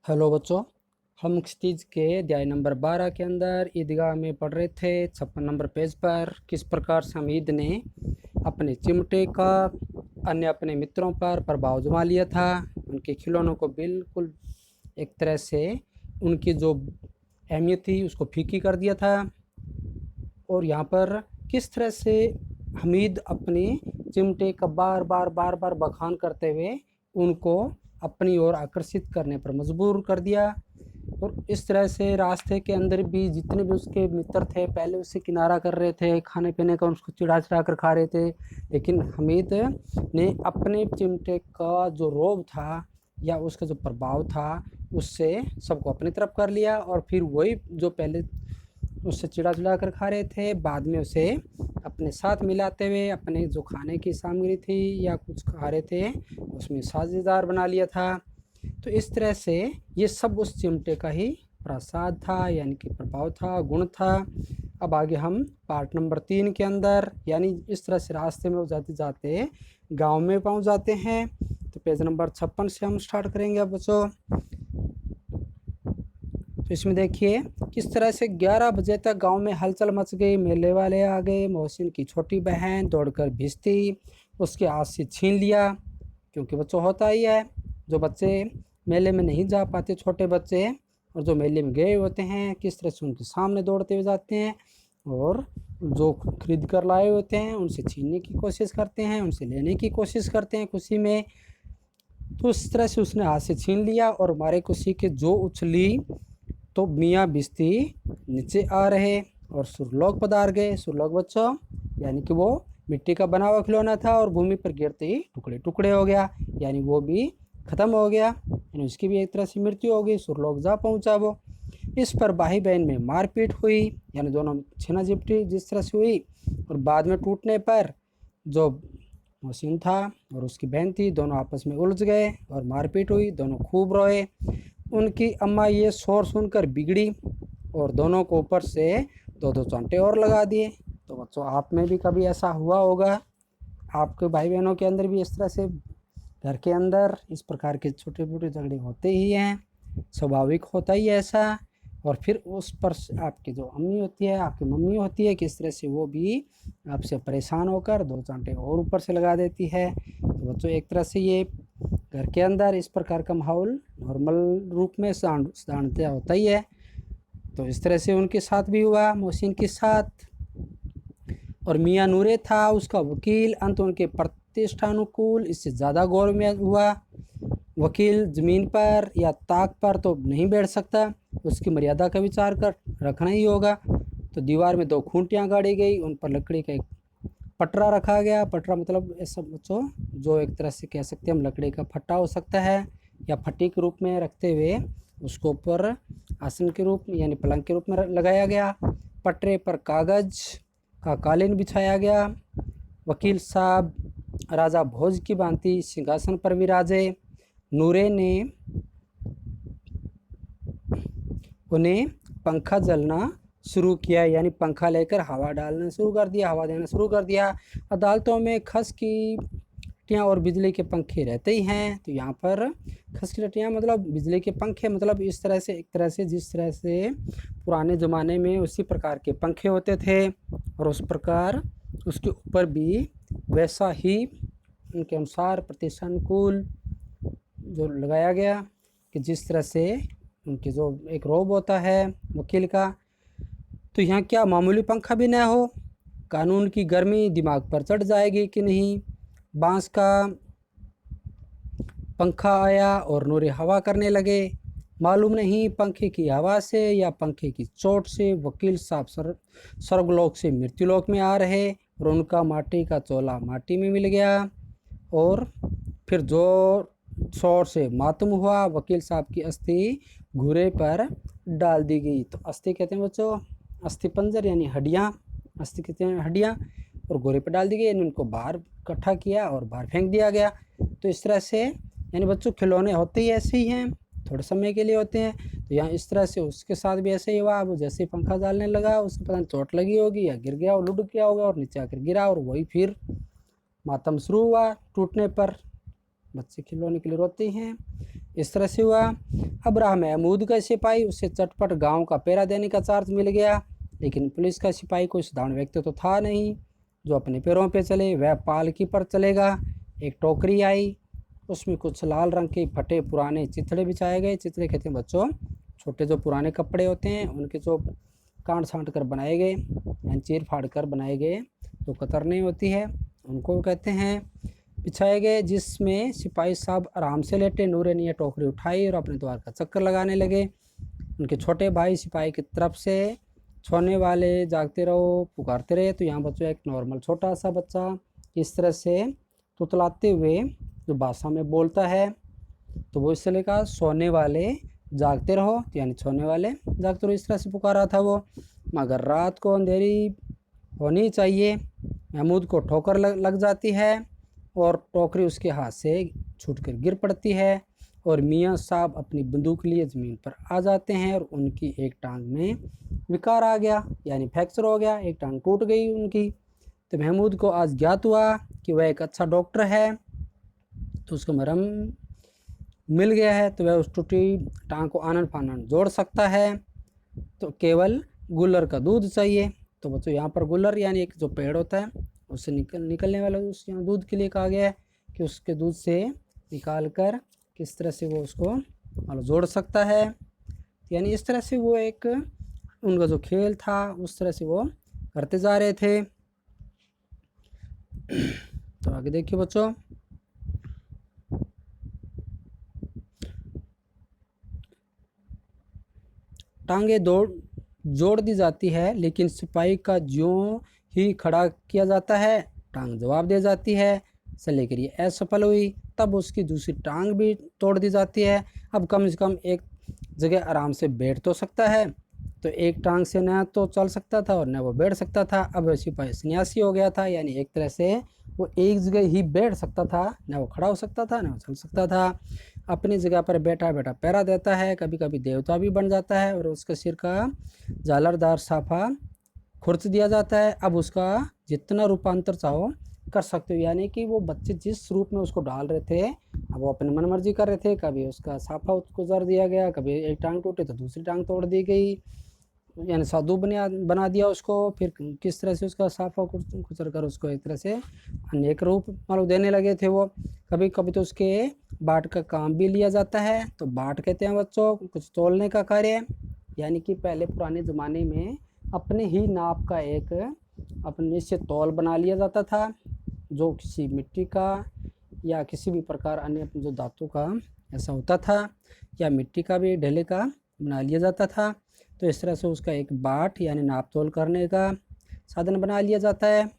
Hello बच्चों, हम क्षितिज के अध्याय नंबर 12 के अंदर ईदगाह में पढ़ रहे थे 56 नंबर पेज पर किस प्रकार से हमीद ने अपने चिमटे का अन्य अपने मित्रों पर प्रभाव जमा लिया था। उनके खिलौनों को बिल्कुल एक तरह से उनकी जो अहमियत थी उसको फीकी कर दिया था। और यहाँ पर किस तरह से हमीद अपने चिमटे का बार बार बखान करते हुए उनको अपनी ओर आकर्षित करने पर मजबूर कर दिया। और इस तरह से रास्ते के अंदर भी जितने भी उसके मित्र थे पहले उससे किनारा कर रहे थे, खाने पीने का उसको चिढ़ा कर खा रहे थे, लेकिन हमीद ने अपने चिमटे का जो रोब था या उसका जो प्रभाव था उससे सबको अपनी तरफ कर लिया। और फिर वही जो पहले उससे चिढ़ा कर खा रहे थे बाद में उसे अपने साथ मिलाते हुए अपने जो खाने की सामग्री थी या कुछ खा रहे थे उसमें साझेदार बना लिया था। तो इस तरह से ये सब उस चिमटे का ही प्रसाद था, यानी कि प्रभाव था, गुण था। अब आगे हम पार्ट नंबर 3 के अंदर, यानी इस तरह से रास्ते में जाते जाते गांव में पहुंच जाते हैं। तो पेज नंबर 56 से हम स्टार्ट करेंगे अब बच्चों। तो इसमें देखिए किस तरह से 11 बजे तक गांव में हलचल मच गई। मेले वाले आ गए। मोहसिन की छोटी बहन दौड़कर भिजती उसके हाथ से छीन लिया, क्योंकि बच्चों होता ही है जो बच्चे मेले में नहीं जा पाते, छोटे बच्चे, और जो मेले में गए होते हैं किस तरह से उनके सामने दौड़ते हुए जाते हैं और जो खरीद कर लाए होते हैं उनसे छीनने की कोशिश करते हैं, उनसे लेने की कोशिश करते हैं खुशी में। तो इस तरह से उसने हाथ से छीन लिया और मारे खुशी के जो उछली तो मियाँ बिस्ती नीचे आ रहे और सुरलोक पधार गए। सुरलोक बच्चों यानी कि वो मिट्टी का बना हुआ खिलौना था और भूमि पर गिरते ही टुकड़े टुकड़े हो गया, यानी वो भी खत्म हो गया, यानी उसकी भी एक तरह से मृत्यु हो गई। सुरलोक जा पहुंचा वो। इस पर भाई बहन में मारपीट हुई, यानी दोनों छीना झपटी जिस तरह से हुई, और बाद में टूटने पर जो मोहसिन था और उसकी बहन थी दोनों आपस में उलझ गए और मारपीट हुई, दोनों खूब रोए। उनकी अम्मा ये शोर सुनकर बिगड़ी और दोनों को ऊपर से दो दो चांटे और लगा दिए। तो बच्चों आप में भी कभी ऐसा हुआ होगा, आपके भाई बहनों के अंदर भी इस तरह से घर के अंदर इस प्रकार के छोटे छोटे झगड़े होते ही हैं, स्वाभाविक होता ही ऐसा। और फिर उस पर आपकी जो अम्मी होती है, आपकी मम्मी होती है, किस तरह से वो भी आपसे परेशान होकर दो चांटे और ऊपर से लगा देती है। तो बच्चों एक तरह से ये घर के अंदर इस प्रकार का माहौल नॉर्मल रूप में साधारणतः होता ही है। तो इस तरह से उनके साथ भी हुआ, मोहसिन के साथ। और मियाँ नूरे था उसका वकील, अंत उनके प्रतिष्ठानुकूल इससे ज़्यादा गौरव में हुआ। वकील ज़मीन पर या ताक पर तो नहीं बैठ सकता, उसकी मर्यादा का विचार कर रखना ही होगा। तो दीवार में 2 खूंटियाँ गाड़ी गई, उन पर लकड़ी का एक पटरा रखा गया। पटरा मतलब ऐसा बच्चों जो एक तरह से कह सकते हैं हम लकड़ी का फट्टा हो सकता है या फट्टी के रूप में रखते हुए उसको ऊपर आसन के रूप में यानी पलंग के रूप में लगाया गया। पटरे पर कागज का कालीन बिछाया गया। वकील साहब राजा भोज की भांति सिंहासन पर विराजे। नूरे ने उन्हें पंखा जलना शुरू किया, यानी पंखा लेकर हवा डालना शुरू कर दिया, हवा देना शुरू कर दिया। अदालतों में खस की लट्टियाँ और बिजली के पंखे रहते ही हैं। तो यहाँ पर खस की लट्टियाँ मतलब बिजली के पंखे, मतलब इस तरह से एक तरह से जिस तरह से पुराने ज़माने में उसी प्रकार के पंखे होते थे और उस प्रकार उसके ऊपर भी वैसा ही उनके अनुसार प्रतिष्ठानुकूल जो लगाया गया कि जिस तरह से उनके जो एक रोब होता है वकील का। तो यहाँ क्या मामूली पंखा भी ना हो, कानून की गर्मी दिमाग पर चढ़ जाएगी कि नहीं। बांस का पंखा आया और नूरे हवा करने लगे। मालूम नहीं पंखे की हवा से या पंखे की चोट से वकील साहब स्वर्गलोक से मृत्युलोक में आ रहे और उनका माटी का चोला माटी में मिल गया। और फिर जोर शोर से मातम हुआ। वकील साहब की अस्थि घूरे पर डाल दी गई। तो अस्थि कहते हैं बच्चों अस्थि पंजर, यानी हड्डियाँ, अस्थि कहते हैं हड्डियाँ, और घोड़े पर डाल दी गई, यानी उनको बाहर इकट्ठा किया और बाहर फेंक दिया गया। तो इस तरह से यानी बच्चों खिलौने होते ही ऐसे ही हैं, थोड़े समय के लिए होते हैं। तो यहाँ इस तरह से उसके साथ भी ऐसे ही हुआ। वो जैसे ही पंखा डालने लगा उसको पता नहीं चोट लगी होगी या गिर गया और लुढ़क गया होगा और नीचे आकर गिरा, और वही फिर मातम शुरू हुआ। टूटने पर बच्चे खिलौने के लिए रोते हैं। इस तरह से हुआ। अब रहा महमूद का सिपाही, उसे चटपट गांव का पहरा देने का चार्ज मिल गया, लेकिन पुलिस का सिपाही कोई साधारण व्यक्ति तो था नहीं जो अपने पैरों पे चले, वह पालकी पर चलेगा। एक टोकरी आई, उसमें कुछ लाल रंग के फटे पुराने चिथड़े बिछाए गए। चिथड़े कहते हैं बच्चों छोटे जो पुराने कपड़े होते हैं उनके जो काट छांट कर बनाए गए यानी चीर फाड़ कर बनाए गए जो कतरनी होती है उनको कहते हैं, बिछाए गए, जिसमें सिपाही साहब आराम से लेटे। नूरे ने यह टोकरी उठाई और अपने द्वार का चक्कर लगाने लगे। उनके छोटे भाई सिपाही की तरफ से सोने वाले जागते रहो पुकारते रहे। तो यहाँ बच्चों एक नॉर्मल छोटा सा बच्चा इस तरह से तुतलाते हुए जो भाषा में बोलता है तो वो इससे लेकर सोने वाले जागते रहो यानी सोने वाले जागते रहो इस तरह से पुकारा था वो। मगर रात को अंधेरी होनी चाहिए, महमूद को ठोकर लग जाती है और टोकरी उसके हाथ से छूटकर गिर पड़ती है और मियाँ साहब अपनी बंदूक लिए ज़मीन पर आ जाते हैं और उनकी एक टांग में विकार आ गया यानी फ्रैक्चर हो गया, एक टांग टूट गई उनकी। तो महमूद को आज ज्ञात हुआ कि वह एक अच्छा डॉक्टर है, तो उसको मरहम मिल गया है, तो वह उस टूटी टांग को आनन फानन जोड़ सकता है। तो केवल गुल्लर का दूध चाहिए। तो बच्चों यहाँ पर गुल्लर यानी एक जो पेड़ होता है उससे निकलने वाला उस यहाँ दूध के लिए कहा गया है कि उसके दूध से निकाल कर किस तरह से वो उसको मतलब जोड़ सकता है। यानी इस तरह से वो एक उनका जो खेल था उस तरह से वो करते जा रहे थे। तो आगे देखिए बच्चों, टांगे जोड़ दी जाती है, लेकिन सिपाही का ज्यों ही खड़ा किया जाता है टांग जवाब दे जाती है। से लेकर ये असफल हुई, तब उसकी दूसरी टांग भी तोड़ दी जाती है। अब कम से कम एक जगह आराम से बैठ तो सकता है, तो एक टांग से न तो चल सकता था और न वो बैठ सकता था। अब सिपाही सन्यासी हो गया था, यानी एक तरह से वो एक जगह ही बैठ सकता था, न वो खड़ा हो सकता था न वो चल सकता था। अपनी जगह पर बैठा बैठा पहरा देता है, कभी कभी देवता भी बन जाता है और उसके सिर का झालरदार साफा खुर्च दिया जाता है। अब उसका जितना रूपांतर चाहो कर सकते हो, यानी कि वो बच्चे जिस रूप में उसको डाल रहे थे अब वो अपनी मनमर्जी कर रहे थे। कभी उसका साफा उसको जर दिया गया, कभी एक टांग टूटे तो दूसरी टांग तोड़ दी गई, यानी साधु बना दिया उसको। फिर किस तरह से उसका साफा कुचल कर उसको एक तरह से अनेक रूप मतलब देने लगे थे वो। कभी कभी तो उसके बाट का काम भी लिया जाता है। तो बाट कहते हैं बच्चों कुछ तोलने का कार्य, यानी कि पहले पुराने ज़माने में अपने ही नाप का एक अपने से तौल बना लिया जाता था, जो किसी मिट्टी का या किसी भी प्रकार अन्य जो धातु का ऐसा होता था, या मिट्टी का भी ढेले का बना लिया जाता था। तो इस तरह से उसका एक बाट यानी नाप तोल करने का साधन बना लिया जाता है।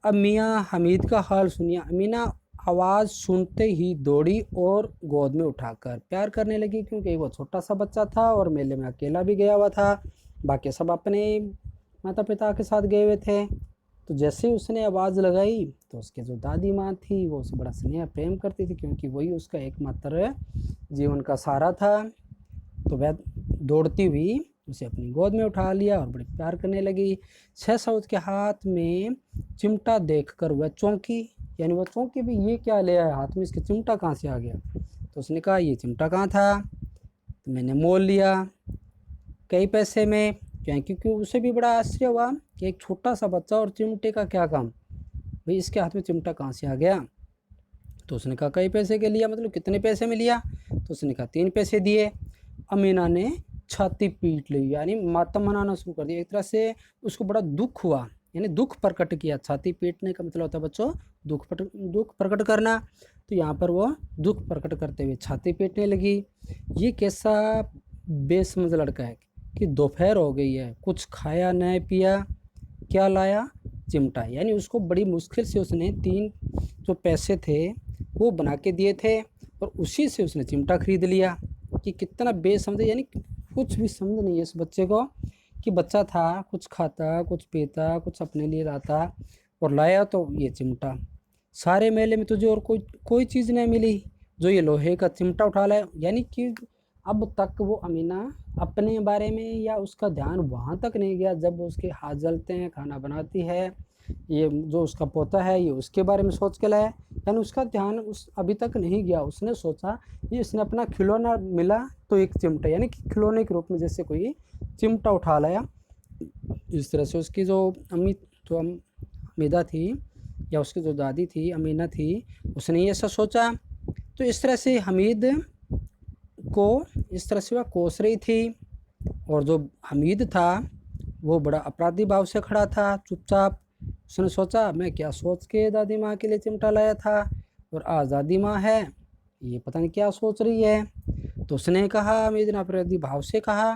अब मियाँ हमीद का हाल सुनिए। अमीना आवाज़ सुनते ही दौड़ी और गोद में उठाकर प्यार करने लगी, क्योंकि वो छोटा सा बच्चा था और मेले में अकेला भी गया हुआ था, बाकी सब अपने माता पिता के साथ गए हुए थे। तो जैसे ही उसने आवाज़ लगाई तो उसके जो दादी माँ थी वो उसे बड़ा स्नेह प्रेम करती थी, क्योंकि वही उसका एकमात्र जीवन का सहारा था। तो वह दौड़ती हुई उसे अपनी गोद में उठा लिया और बड़ी प्यार करने लगी। सहसा उसके हाथ में चिमटा देखकर वह चौंकी, यानी वह चौंकी भी ये क्या ले आया हाथ में, इसके चिमटा कहाँ से आ गया। तो उसने कहा ये चिमटा कहाँ था, तो मैंने मोल लिया कई पैसे में। क्योंकि उसे भी बड़ा आश्चर्य हुआ कि एक छोटा सा बच्चा और चिमटे का क्या काम, भाई इसके हाथ में चिमटा कहाँ से आ गया। तो उसने कहा कई पैसे के लिया, मतलब कितने पैसे में लिया। तो उसने कहा 3 पैसे दिए। अमीना ने छाती पीट ली, यानी मातम मनाना शुरू कर दिया। एक तरह से उसको बड़ा दुख हुआ, यानी दुख प्रकट किया। छाती पीटने का मतलब होता है बच्चों दुख प्रकट करना। तो यहाँ पर वो दुख प्रकट करते हुए छाती पीटने लगी। ये कैसा बेसमझ लड़का है कि दोपहर हो गई है, कुछ खाया न पिया, क्या लाया चिमटा। यानी उसको बड़ी मुश्किल से उसने 3 जो पैसे थे वो बना के दिए थे और उसी से उसने चिमटा खरीद लिया। कि कितना बेसमझ, यानी कुछ भी समझ नहीं है इस बच्चे को कि बच्चा था कुछ खाता कुछ पीता कुछ अपने लिए लाता और लाया तो ये चिमटा। सारे मेले में तुझे और कोई चीज़ नहीं मिली जो ये लोहे का चिमटा उठा लाया। यानी कि अब तक वो अमीना अपने बारे में या उसका ध्यान वहाँ तक नहीं गया, जब उसके हाथ जलते हैं खाना बनाती है, ये जो उसका पोता है ये उसके बारे में सोच के लाया यानी उसका ध्यान उस अभी तक नहीं गया। उसने सोचा ये इसने अपना खिलौना मिला तो एक चिमटा, यानी कि खिलौने के रूप में जैसे कोई चिमटा उठा लाया। इस तरह से उसकी जो अमीदा थी या उसकी जो दादी थी अमीना थी, उसने ऐसा सोचा। तो इस तरह से हमीद को इस तरह से वह कोस रही थी, और जो हमीद था वो बड़ा अपराधी भाव से खड़ा था चुपचाप। उसने सोचा मैं क्या सोच के दादी माँ के लिए चिमटा लाया था, और आज दादी माँ है ये पता नहीं क्या सोच रही है। तो उसने कहा, हमीद ने अपराधी भाव से कहा,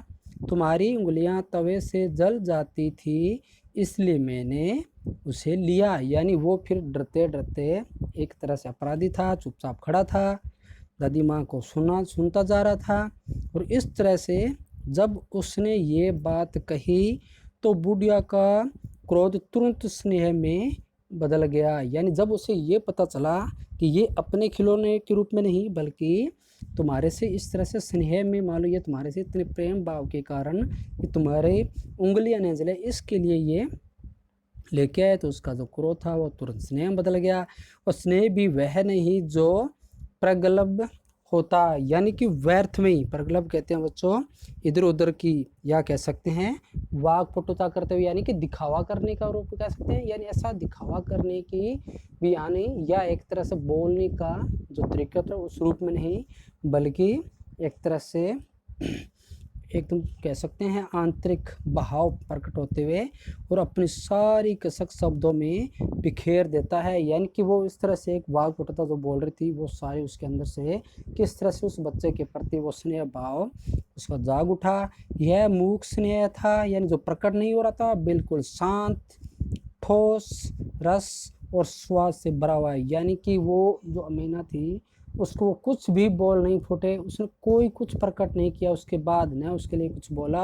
तुम्हारी उंगलियां तवे से जल जाती थी इसलिए मैंने उसे लिया। यानी वो फिर डरते डरते एक तरह से अपराधी था, चुपचाप खड़ा था, दादी माँ को सुनता जा रहा था। और इस तरह से जब उसने ये बात कही तो बुढ़िया का क्रोध तुरंत स्नेह में बदल गया। यानी जब उसे ये पता चला कि ये अपने खिलौने के रूप में नहीं बल्कि तुम्हारे से इस तरह से स्नेह में, मान लो ये तुम्हारे से इतने प्रेम भाव के कारण कि तुम्हारे उंगलियां न जले इसके लिए ये लेके आए, तो उसका जो क्रोध था वो तुरंत स्नेह में बदल गया। और स्नेह भी वह नहीं जो प्रगल्भ होता, यानी कि व्यर्थ में ही, प्रगल्भ कहते हैं बच्चों इधर उधर की, या कह सकते हैं वाकपटुता करते हुए, यानी कि दिखावा करने का रूप कह सकते हैं। यानी ऐसा दिखावा करने की भी यानी, या एक तरह से बोलने का जो तरीका था उस रूप में नहीं, बल्कि एक तरह से एकदम कह सकते हैं आंतरिक भाव प्रकट होते हुए और अपनी सारी कसक शब्दों में बिखेर देता है। यानी कि वो इस तरह से एक वाकपटुता जो बोल रही थी वो सारी उसके अंदर से किस तरह से उस बच्चे के प्रति वो स्नेह भाव उसका जाग उठा। यह मूक स्नेह था, यानी जो प्रकट नहीं हो रहा था, बिल्कुल शांत, ठोस, रस और स्वाद से भरा हुआ है। यानी कि वो जो अमीना थी उसको कुछ भी बोल नहीं फूटे, उसने कोई कुछ प्रकट नहीं किया उसके बाद न उसके लिए कुछ बोला,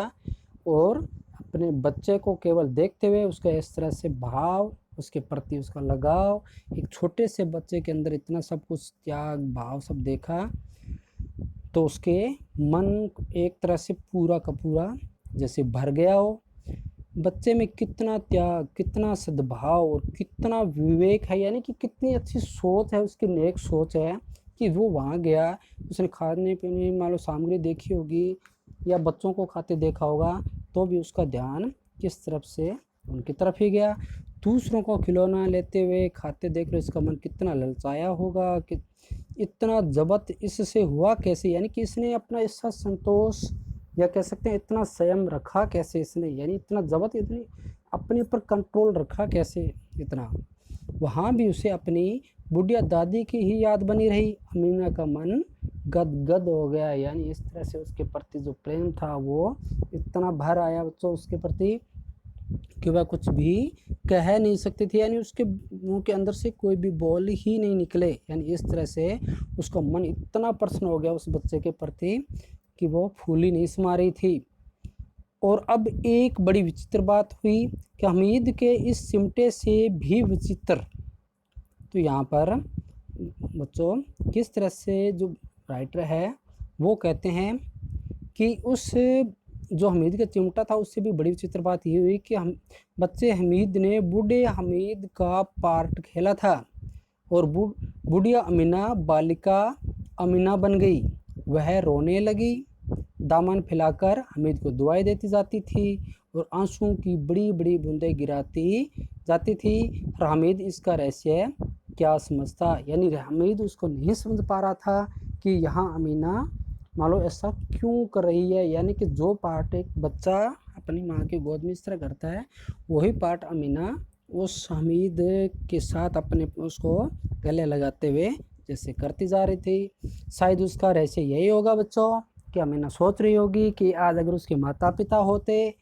और अपने बच्चे को केवल देखते हुए उसका इस तरह से भाव, उसके प्रति उसका लगाव, एक छोटे से बच्चे के अंदर इतना सब कुछ त्याग भाव सब देखा, तो उसके मन एक तरह से पूरा का पूरा जैसे भर गया हो। बच्चे में कितना त्याग, कितना सद्भाव और कितना विवेक है, यानी कि कितनी अच्छी सोच है उसकी, नेक सोच है कि वो वहाँ गया, उसने खाने पीने मान लो सामग्री देखी होगी या बच्चों को खाते देखा होगा, तो भी उसका ध्यान किस तरफ से उनकी तरफ ही गया। दूसरों को खिलौना लेते हुए खाते देख रहे, इसका मन कितना ललचाया होगा कि इतना जबत इससे हुआ कैसे, यानी कि इसने अपना ऐसा संतोष या कह सकते हैं इतना संयम रखा कैसे इसने, यानी इतना जबत, इतनी अपने ऊपर कंट्रोल रखा कैसे इतना। वहाँ भी उसे अपनी बुढ़िया दादी की ही याद बनी रही। अमीना का मन गदगद हो गया, यानी इस तरह से उसके प्रति जो प्रेम था वो इतना भर आया बच्चों उसके प्रति कि वह कुछ भी कह नहीं सकती थी, यानी उसके मुंह के अंदर से कोई भी बोल ही नहीं निकले। यानी इस तरह से उसका मन इतना प्रसन्न हो गया उस बच्चे के प्रति कि वो फूली नहीं समा रही थी। और अब एक बड़ी विचित्र बात हुई कि हमीद के इस चिमटे से भी विचित्र। तो यहाँ पर बच्चों किस तरह से जो राइटर है वो कहते हैं कि उस जो हमीद का चिमटा था उससे भी बड़ी विचित्र बात ये हुई कि हम बच्चे हमीद ने बूढ़े हमीद का पार्ट खेला था, और बुढ़िया अमीना बालिका अमीना बन गई। वह रोने लगी, दामन फैलाकर हमीद को दुआएं देती जाती थी और आंसुओं की बड़ी बड़ी बूंदें गिराती जाती थी। और हमीद इसका रहस्य क्या समझता, यानी हमीद उसको नहीं समझ पा रहा था कि यहाँ अमीना मान लो ऐसा क्यों कर रही है। यानी कि जो पार्ट एक बच्चा अपनी माँ की गोद में इस तरह करता है, वही पार्ट अमीना उस हमीद के साथ अपने उसको गले लगाते हुए जैसे करती जा रही थी। शायद उसका रहस्य यही होगा बच्चों कि अमीना सोच रही होगी कि आज अगर उसके माता पिता होते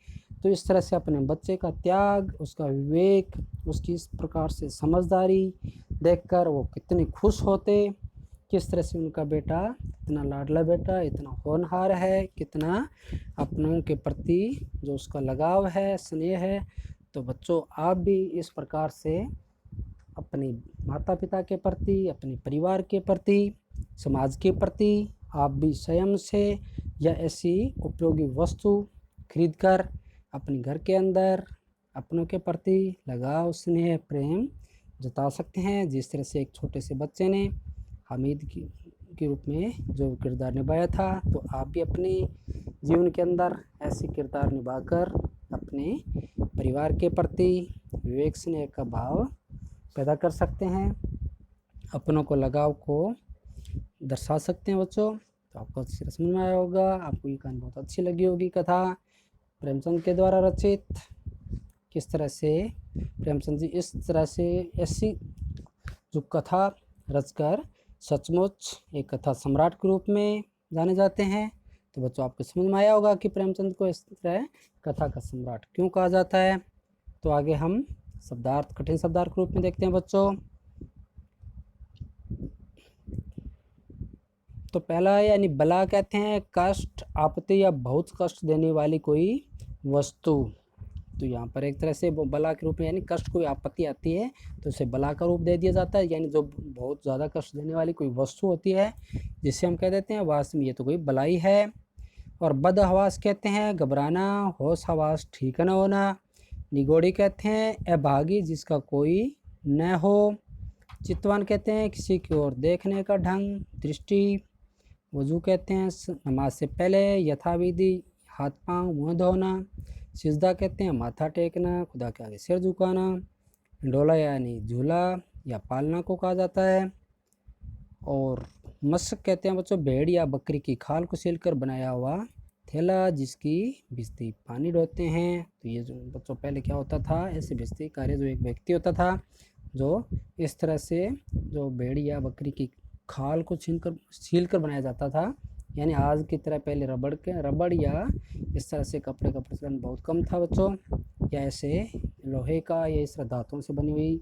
तो इस तरह से अपने बच्चे का त्याग, उसका विवेक, उसकी इस प्रकार से समझदारी देखकर वो कितने खुश होते, किस तरह से उनका बेटा इतना लाडला बेटा, इतना होनहार है, कितना अपनों के प्रति जो उसका लगाव है, स्नेह है। तो बच्चों आप भी इस प्रकार से अपने माता पिता के प्रति, अपने परिवार के प्रति, समाज के प्रति आप भी स्वयं से या ऐसी उपयोगी वस्तु खरीदकर अपने घर के अंदर अपनों के प्रति लगाव, स्नेह, प्रेम जता सकते हैं। जिस तरह से एक छोटे से बच्चे ने हामिद के रूप में जो किरदार निभाया था, तो आप भी अपने जीवन के अंदर ऐसे किरदार निभाकर अपने परिवार के प्रति विवेक स्नेह का भाव पैदा कर सकते हैं, अपनों को लगाव को दर्शा सकते हैं बच्चों। तो आपको अच्छी तरह समझ में आया होगा। आपको ये कहानी बहुत अच्छी लगी होगी। कथा प्रेमचंद के द्वारा रचित। किस तरह से प्रेमचंद जी इस तरह से ऐसी जो कथा रचकर सचमुच एक कथा सम्राट के रूप में जाने जाते हैं। तो बच्चों आपको समझ में आया होगा कि प्रेमचंद को इस तरह कथा का सम्राट क्यों कहा जाता है। तो आगे हम शब्दार्थ, कठिन शब्दार्थ के रूप में देखते हैं बच्चों। तो पहला है यानी बला कहते हैं कष्ट, आपत्ति या बहुत कष्ट देने वाली कोई वस्तु। तो यहाँ पर एक तरह से बला के रूप में यानी कष्ट, कोई आपत्ति आती है तो उसे बला का रूप दे दिया जाता है, यानी जो बहुत ज़्यादा कष्ट देने वाली कोई वस्तु होती है जिससे हम कह देते हैं वास्तव में ये तो कोई बलाई है। और बद हवास कहते हैं घबराना, होश हवास ठीक न होना। निगोड़ी कहते हैं अभागी जिसका कोई न हो। चितवन कहते हैं किसी की ओर देखने का ढंग, दृष्टि। वजू कहते हैं नमाज से पहले यथाविधि हाथ पांव मुँह धोना। सिजदा कहते हैं माथा टेकना, खुदा के आगे सिर झुकाना। डोला यानी झूला या पालना को कहा जाता है। और मशक कहते हैं बच्चों भेड़ या बकरी की खाल को सीलकर बनाया हुआ थैला जिसकी भिस्ती पानी ढोते हैं। तो ये जो बच्चों पहले क्या होता था, ऐसे भिस्ती कार्य जो एक व्यक्ति होता था जो इस तरह से जो भेड़ या बकरी की खाल को सील कर बनाया जाता था, यानी आज की तरह पहले रबड़ या इस तरह से कपड़े का प्रचलन बहुत कम था बच्चों, या ऐसे लोहे का या इस तरह धातुओं से बनी हुई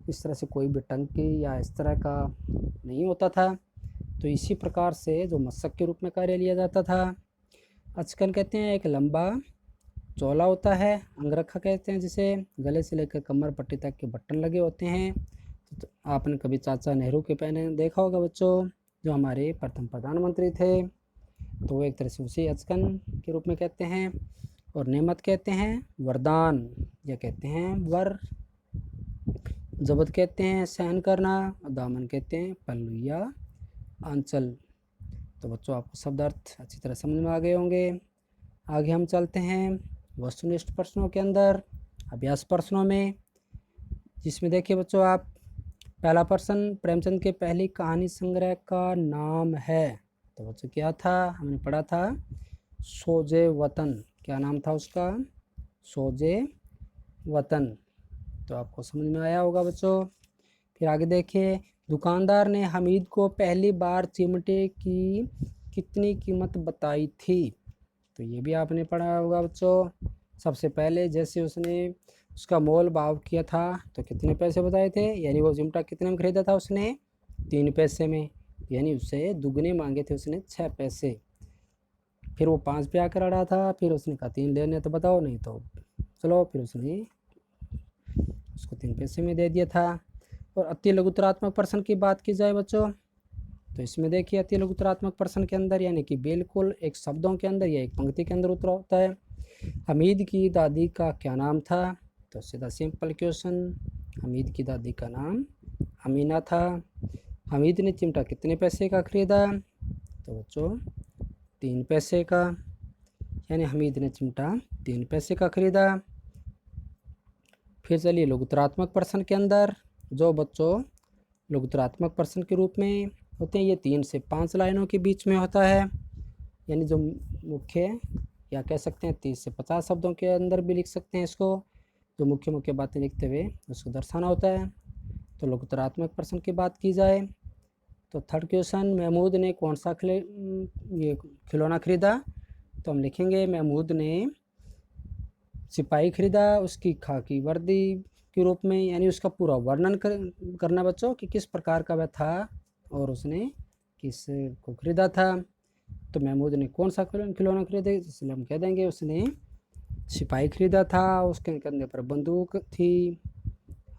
इस तरह से कोई भी टंकी या इस तरह का नहीं होता था। तो इसी प्रकार से जो मशक के रूप में कार्य लिया जाता था। अचकन कहते हैं एक लंबा चौला होता है। अंगरखा कहते हैं जिसे गले से लेकर कमर पट्टी तक के बटन लगे होते हैं। तो आपने कभी चाचा नेहरू के पहने देखा होगा बच्चों, जो हमारे प्रथम प्रधानमंत्री थे, तो वो एक तरह से उसे अचकन के रूप में कहते हैं। और नेमत कहते हैं वरदान या कहते हैं वर। जबत कहते हैं सहन करना। दामन कहते हैं पल्लू या आंचल। तो बच्चों आपको शब्द अर्थ अच्छी तरह समझ में आ गए होंगे। आगे हम चलते हैं वस्तुनिष्ठ प्रश्नों के अंदर, अभ्यास प्रश्नों में, जिसमें देखिए बच्चों आप पहला प्रश्न प्रेमचंद के पहली कहानी संग्रह का नाम है। तो बच्चों क्या था, हमने पढ़ा था सोजे वतन। क्या नाम था उसका, सोजे वतन। तो आपको समझ में आया होगा बच्चों। फिर आगे देखिए दुकानदार ने हमीद को पहली बार चिमटे की कितनी कीमत बताई थी। तो ये भी आपने पढ़ा होगा बच्चों। सबसे पहले जैसे उसने उसका मोल भाव किया था तो कितने पैसे बताए थे, यानी वो चिमटा कितने में खरीदा था उसने 3 पैसे में, यानी उससे दुगने मांगे थे उसने 6 पैसे। फिर वो 5 पे आकर अड़ा था, फिर उसने कहा 3 लेने तो बताओ, नहीं तो चलो, फिर उसने उसको 3 पैसे में दे दिया था। और अति लघुतरात्मक प्रश्न की बात की जाए बच्चों, तो इसमें देखिए अति लघुतरात्मक प्रश्न के अंदर यानी कि बिल्कुल एक शब्दों के अंदर या एक पंक्ति के अंदर उत्तर होता है। हमीद की दादी का क्या नाम था, तो सीधा सिंपल क्वेश्चन, हमीद की दादी का नाम अमीना था। हमीद ने चिमटा कितने पैसे का खरीदा, तो बच्चों 3 पैसे का, यानी हमीद ने चिमटा 3 पैसे का खरीदा। फिर चलिए लघुतरात्मक प्रश्न के अंदर, जो बच्चों लघुतरात्मक प्रश्न के रूप में होते हैं, ये 3 से 5 लाइनों के बीच में होता है, यानी जो मुख्य या कह सकते हैं 30 से 50 शब्दों के अंदर भी लिख सकते हैं इसको, जो मुख्य मुख्य बातें लिखते हुए उसको दर्शाना होता है। तो लघुतरात्मक प्रश्न की बात की जाए तो थर्ड क्वेश्चन, महमूद ने कौन सा खिलौना खरीदा, तो हम लिखेंगे महमूद ने सिपाही खरीदा, उसकी खाकी वर्दी के रूप में, यानी उसका पूरा वर्णन करना बच्चों कि किस प्रकार का वह था और उसने किस को खरीदा था। तो महमूद ने कौन सा खिलौना खरीदा, इसलिए हम कह देंगे उसने सिपाही खरीदा था, उसके कंधे पर बंदूक थी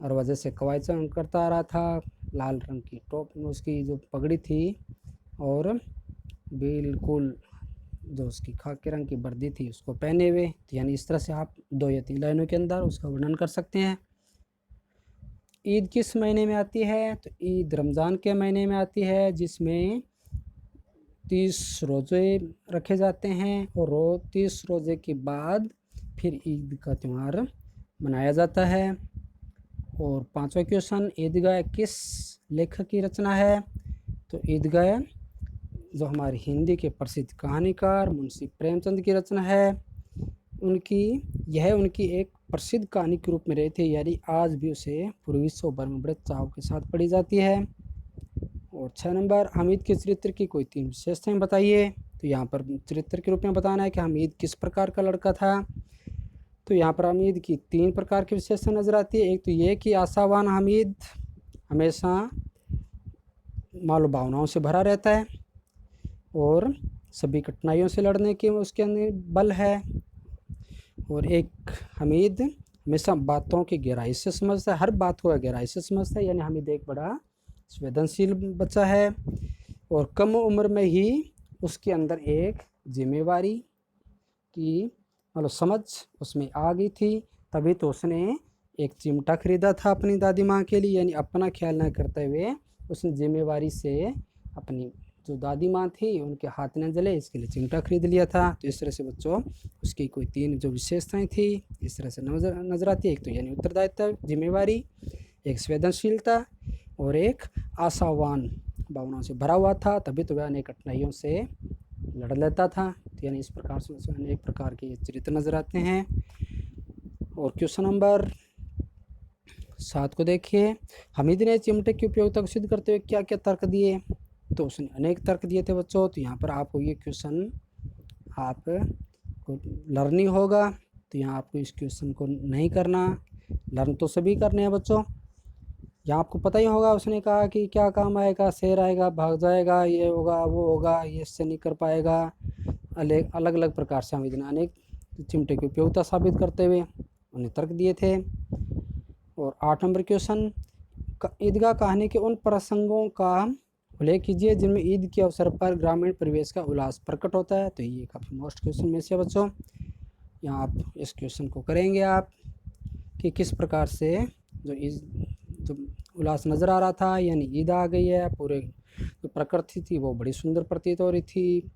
और वजह से कवायद करता आ रहा था, लाल रंग की टोप उसकी जो पगड़ी थी और बिल्कुल जो उसकी खाकी रंग की वर्दी थी उसको पहने हुए। तो यानी इस तरह से आप 2 या 3 लाइनों के अंदर उसका वर्णन कर सकते हैं। ईद किस महीने में आती है? तो ईद रमज़ान के महीने में आती है, जिसमें 30 रोज़े रखे जाते हैं और 30 रोज़े के बाद फिर ईद का त्यौहार मनाया जाता है। और पांचवा क्वेश्चन, ईदगाह किस लेखक की रचना है? तो ईदगाह जो हमारे हिंदी के प्रसिद्ध कहानीकार मुंशी प्रेमचंद की रचना है। उनकी एक प्रसिद्ध कहानी के रूप में रही थी, यानी आज भी उसे पूरे विश्व भर में बड़े चाव के साथ पढ़ी जाती है। और 6 नंबर, हामिद के चरित्र की कोई 3 विशेषताएं बताइए। तो यहाँ पर चरित्र के रूप में बताना है कि हामिद किस प्रकार का लड़का था। तो यहाँ पर हामिद की 3 प्रकार की विशेषता नजर आती है। एक तो ये कि आशावान हामिद हमेशा मालो भावनाओं से भरा रहता है और सभी कठिनाइयों से लड़ने के उसके अंदर बल है। और एक हामिद हमेशा बातों की गहराई से समझता है, हर बात को गहराई से समझता है, यानी हामिद एक बड़ा संवेदनशील बच्चा है। और कम उम्र में ही उसके अंदर एक जिम्मेवारी की मतलब समझ उसमें आ गई थी, तभी तो उसने एक चिमटा खरीदा था अपनी दादी माँ के लिए, यानी अपना ख्याल न करते हुए उसने जिम्मेवारी से अपनी जो दादी माँ थी उनके हाथ न जले इसके लिए चिमटा खरीद लिया था। तो इस तरह से बच्चों उसकी कोई 3 जो विशेषताएं थी इस तरह से नजर आती है। एक तो यानी उत्तरदायित्व, जिम्मेवारी, एक संवेदनशीलता और एक आशावान भावनाओं से भरा हुआ था, तभी तो वह अनेक कठिनाइयों से लड़ लेता था। तो यानी इस प्रकार से अनेक प्रकार के चरित्र नजर आते हैं। और क्वेश्चन नंबर 7 को देखिए, हामिद ने चिमटे की उपयोगिता को सिद्ध करते हुए क्या क्या तर्क दिए? तो उसने अनेक तर्क दिए थे बच्चों। तो यहाँ पर आपको ये क्वेश्चन आपको लर्निंग होगा, तो यहाँ आपको इस क्वेश्चन को नहीं करना, लर्न तो सभी करने हैं बच्चों। यहाँ आपको पता ही होगा, उसने कहा कि क्या काम आएगा, शेर आएगा भाग जाएगा, ये होगा वो होगा, ये इससे नहीं कर पाएगा। अलग अलग प्रकार से हामिद ने अनेक चिमटे की उपयोगिता साबित करते हुए उन्हें तर्क दिए थे। और 8 नंबर क्वेश्चन, ईदगाह कहानी के उन प्रसंगों का उल्लेख कीजिए जिनमें ईद के अवसर पर ग्रामीण परिवेश का उल्लास प्रकट होता है। तो ये काफ़ी मोस्ट क्वेश्चन में से बच्चों, यहाँ आप इस क्वेश्चन को करेंगे आप कि किस प्रकार से जो उल्लास नज़र आ रहा था, यानी ईद आ गई है, पूरे जो प्रकृति थी वो बड़ी सुंदर प्रतीत हो रही थी,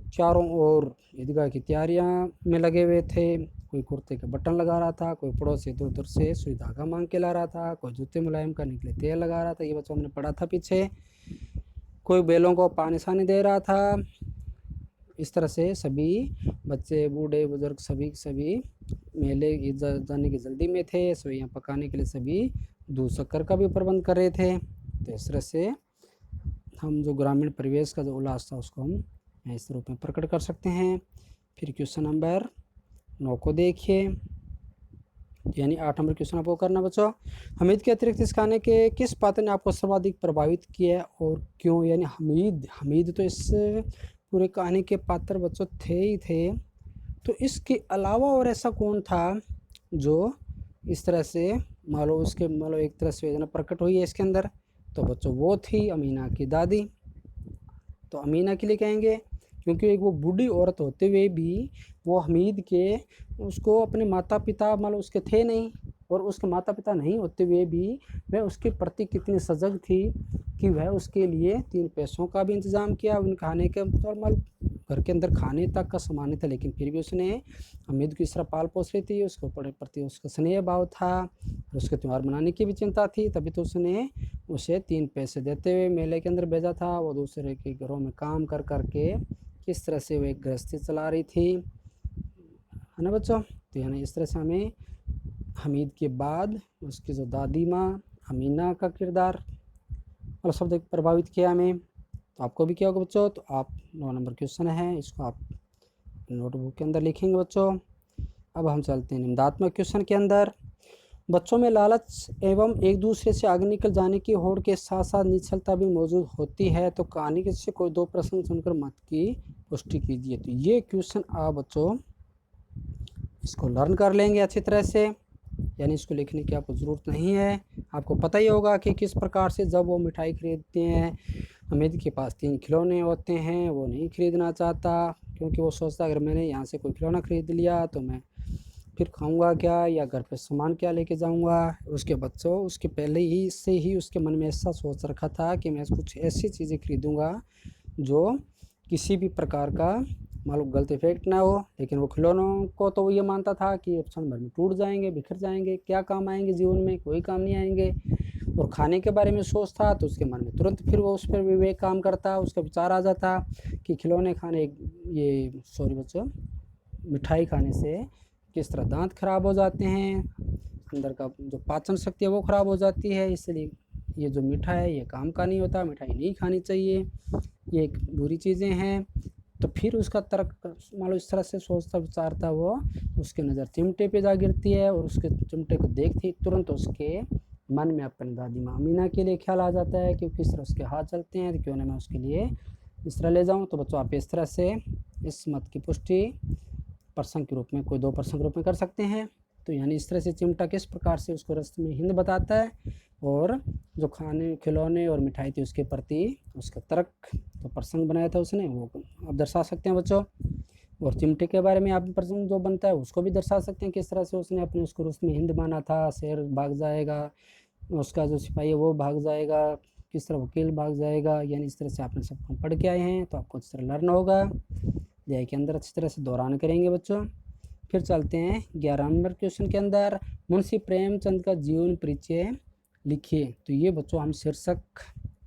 चारों ओर ईदगाह की तैयारियां में लगे हुए थे, कोई कुर्ते के बटन लगा रहा था, कोई पड़ोसी दूर दूर से सुई धागा मांग के ला रहा था, कोई जूते मुलायम करने के लिए तेल लगा रहा था, ये बच्चों हमने पढ़ा था पीछे, कोई बैलों को पानी सानी दे रहा था। इस तरह से सभी बच्चे बूढ़े बुजुर्ग सभी मेले जाने की जल्दी में थे, सवैयाँ पकाने के लिए सभी दूध शक्कर का भी प्रबंध कर रहे थे। तो इस तरह से हम जो ग्रामीण परिवेश का जो उल्लास था उसको हम इस रूप में प्रकट कर सकते हैं। फिर क्वेश्चन नंबर 9 को देखिए, यानी 8 नंबर क्वेश्चन आपको करना बच्चों, हामिद के अतिरिक्त इस खाने के किस पात्र ने आपको सर्वाधिक प्रभावित किया और क्यों? यानी हामिद तो इस पूरे कहानी के पात्र बच्चों थे ही थे, तो इसके अलावा और ऐसा कौन था जो इस तरह से मान लो एक तरह से योजना प्रकट हुई है इसके अंदर? तो बच्चों वो थी अमीना की दादी। तो अमीना के लिए कहेंगे क्योंकि एक वो बूढ़ी औरत होते हुए भी वो हामिद के उसको अपने माता पिता उसके थे नहीं, और उसके माता पिता नहीं होते हुए भी वह उसके प्रति कितनी सजग थी कि वह उसके लिए 3 पैसों का भी इंतज़ाम किया, उन खाने के और घर के अंदर खाने तक का सामान था, लेकिन फिर भी उसने हामिद की इस तरह पाल पोस रही थी, उसके प्रति उसका स्नेह भाव था और उसके त्यौहार मनाने की भी चिंता थी, तभी तो उसने उसे 3 पैसे देते हुए मेले के अंदर भेजा था। वो दूसरे के घरों में काम कर के किस तरह से वो एक गृहस्थी चला रही थी, है ना बच्चों। तो यानी इस तरह से हमें हामिद के बाद उसकी जो दादी माँ अमीना का किरदार शब्द प्रभावित किया हमें। तो आपको भी क्या होगा बच्चों? तो आप 9 नंबर क्वेश्चन है, इसको आप नोटबुक के अंदर लिखेंगे बच्चों। अब हम चलते हैं निबंधात्मक क्वेश्चन के अंदर। बच्चों में लालच एवं एक दूसरे से आगे निकल जाने की होड़ के साथ साथ निश्चलता भी मौजूद होती है, तो कहानी के से कोई 2 प्रश्न सुनकर मत की पुष्टि कीजिए। तो ये क्वेश्चन आप बच्चों इसको लर्न कर लेंगे अच्छी तरह से, यानी इसको लिखने की आपको ज़रूरत नहीं है। आपको पता ही होगा कि किस प्रकार से जब वो मिठाई खरीदते हैं, हामिद के पास 3 खिलौने होते हैं, वो नहीं खरीदना चाहता क्योंकि वो सोचता अगर मैंने यहाँ से कोई खिलौना खरीद लिया तो मैं फिर खाऊंगा क्या या घर पे सामान क्या लेके जाऊंगा। उसके बच्चों उसके पहले ही से ही उसके मन में ऐसा सोच रखा था कि मैं कुछ ऐसी चीज़ें खरीदूंगा जो किसी भी प्रकार का मालूम गलत इफेक्ट ना हो। लेकिन वो खिलौनों को तो वो ये मानता था कि क्षण भर में टूट जाएंगे, बिखर जाएंगे, क्या काम आएंगे जीवन में, कोई काम नहीं आएंगे। और खाने के बारे में सोचता तो उसके मन में तुरंत फिर वो उस पर विवेक काम करता, उसका विचार आ जाता कि खिलौने खाने, ये सॉरी बच्चों, मिठाई खाने से किस तरह दांत खराब हो जाते हैं, अंदर का जो पाचन शक्ति है वो खराब हो जाती है, इसलिए ये जो मिठाई है ये काम का नहीं होता, मिठाई नहीं खानी चाहिए, ये एक बुरी चीज़ें हैं। तो फिर उसका तर्क मान लो इस तरह से सोचता विचारता वो, उसकी नज़र चिमटे पे जा गिरती है और उसके चिमटे को देखते ही तुरंत उसके मन में अपनी दादी माँ अमीना के लिए ख्याल आ जाता है कि किस तरह उसके हाथ चलते हैं, तो क्यों ना मैं उसके लिए इस तरह ले जाऊँ। तो बच्चों आप इस तरह से इस मत की पुष्टि प्रसंग के रूप में, कोई दो प्रसंग के रूप में कर सकते हैं। तो यानी इस तरह से चिमटा किस प्रकार से उसको रस्ते में हिंद बताता है और जो खाने खिलौने और मिठाई थी उसके प्रति उसका तर्क तो प्रसंग बनाया था उसने, वो आप दर्शा सकते हैं बच्चों। और चिमटे के बारे में आप प्रसंग जो बनता है उसको भी दर्शा सकते हैं, किस तरह से उसने अपने उसको रस्ते में हिंद माना था, शेर भाग जाएगा, उसका जो सिपाही है वो भाग जाएगा, किस तरह वकील भाग जाएगा। यानी इस तरह से आपने सब पढ़ के आए हैं तो आपको इस तरह लर्न होगा, अध्याय के अंदर अच्छी तरह से दोहरान करेंगे बच्चों। फिर चलते हैं 11 नंबर क्वेश्चन के अंदर, मुंशी प्रेमचंद का जीवन परिचय लिखिए। तो ये बच्चों हम शीर्षक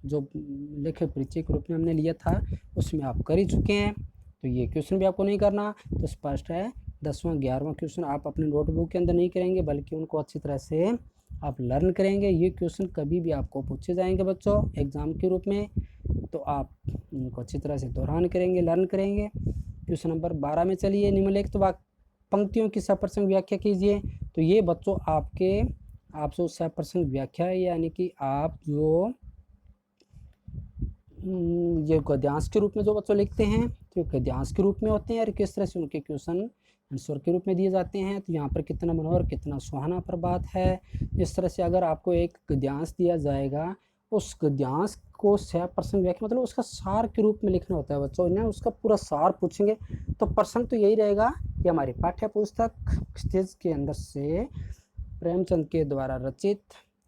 जो लेखक परिचय के रूप में हमने लिया था उसमें आप कर ही चुके हैं, तो ये क्वेश्चन भी आपको नहीं करना। तो स्पष्ट है 10वां 11वां क्वेश्चन आप अपने नोटबुक के अंदर नहीं करेंगे बल्कि उनको अच्छी तरह से आप लर्न करेंगे। ये क्वेश्चन कभी भी आपको पूछे जाएंगे बच्चों एग्जाम के रूप में, तो आप उनको अच्छी तरह से दोहरान करेंगे, लर्न करेंगे। क्वेश्चन नंबर 12 में चलिए, निम्नलिखित पंक्तियों की सप्रसंग व्याख्या कीजिए। तो ये बच्चों आपके आप जो सप्रसंग व्याख्या है यानी कि आप जो ये गद्यांश के रूप में जो बच्चों लिखते हैं तो गद्यांश के रूप में होते हैं और किस तरह से उनके क्वेश्चन आंसर के रूप में दिए जाते हैं। तो यहाँ पर कितना मनोहर कितना सुहाना प्रभात है, इस तरह से अगर आपको एक गद्यांश दिया जाएगा उस गद्यांश को 100% व्याख्या मतलब उसका सार के रूप में लिखना होता है बच्चों, ना उसका पूरा सार पूछेंगे तो प्रश्न तो यही रहेगा कि हमारी पाठ्य पुस्तक स्टेज के अंदर से प्रेमचंद के द्वारा रचित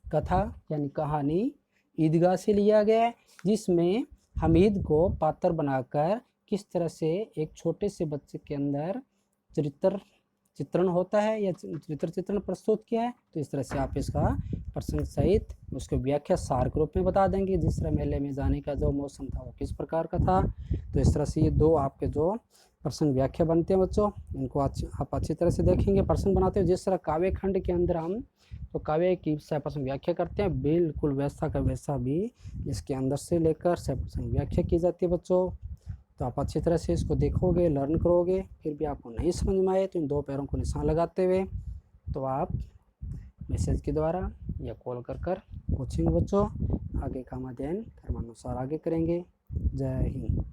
कथा यानी कहानी ईदगाह से लिया गया है, जिसमें हमीद को पात्र बनाकर किस तरह से एक छोटे से बच्चे के अंदर चित्रण होता है या चित्रण प्रस्तुत किया है। तो इस तरह से आप इसका प्रसंग सहित उसको व्याख्या सार के रूप में बता देंगे। जिस तरह मेले में जाने का जो मौसम था वो किस प्रकार का था। तो इस तरह से ये दो आपके जो प्रसंग व्याख्या बनते हैं बच्चों, इनको आप अच्छी तरह से देखेंगे प्रसंग बनाते हो। जिस तरह काव्य खंड के अंदर हम तो काव्य की 100% व्याख्या करते हैं, बिल्कुल वैसा का वैसा भी इसके अंदर से लेकर 100% व्याख्या की जाती है बच्चों। तो आप अच्छी तरह से इसको देखोगे, लर्न करोगे, फिर भी आपको नहीं समझ में आए तो इन दो पैरों को निशान लगाते हुए तो आप मैसेज के द्वारा या कॉल कर पूछेंगे बच्चों। आगे का हम अध्ययन क्रमानुसार आगे करेंगे। जय हिंद।